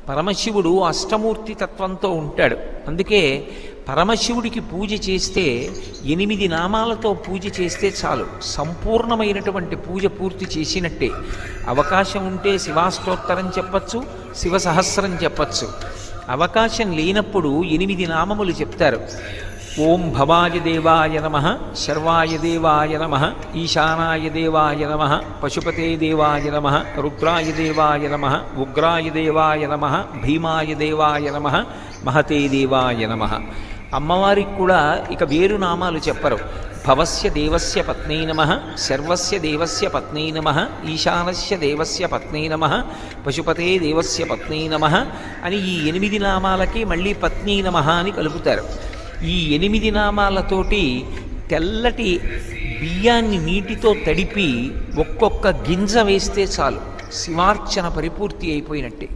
పరమశివుడు అష్టమూర్తి తత్వంతో ఉంటాడు. అందుకే పరమశివుడికి పూజ చేస్తే 8 నామాలతో పూజ చేస్తే చాలు, సంపూర్ణమైనటువంటి పూజ పూర్తి చేసినట్టే. అవకాశం ఉంటే శివాష్టోత్తరం చెప్పచ్చు, శివ సహస్రం చెప్పచ్చు. అవకాశం లేనప్పుడు 8 నామములు చెప్తారు. ఓం భవాయ దేవాయ నమః, శర్వాయ దేవాయ నమః, ఈశానాయ దేవాయ నమః, పశుపతే దేవాయ నమః, రుద్రాయ దేవాయ నమః, ఉగ్రాయ దేవాయ నమః, భీమాయ దేవాయ నమః, మహతే దేవాయ నమః. అమ్మవారికి కూడా ఇక వేరు నామాలు చెప్పరు. భవస్య దేవస్య పత్నై నమః, శర్వస్య దేవస్య పత్నై నమః, ఈశానస్య దేవస్య పత్నై నమః, పశుపతే దేవస్య పత్నై నమః అని ఈ 8 నామాలకి మళ్ళీ పత్నై నమః అని కలుపుతారు. ఈ 8 నామాలతోటి తెల్లటి బియ్యాన్ని నీటితో తడిపి ఒక్కొక్క గింజ వేస్తే చాలు, శివార్చన పరిపూర్తి అయిపోయినట్టే.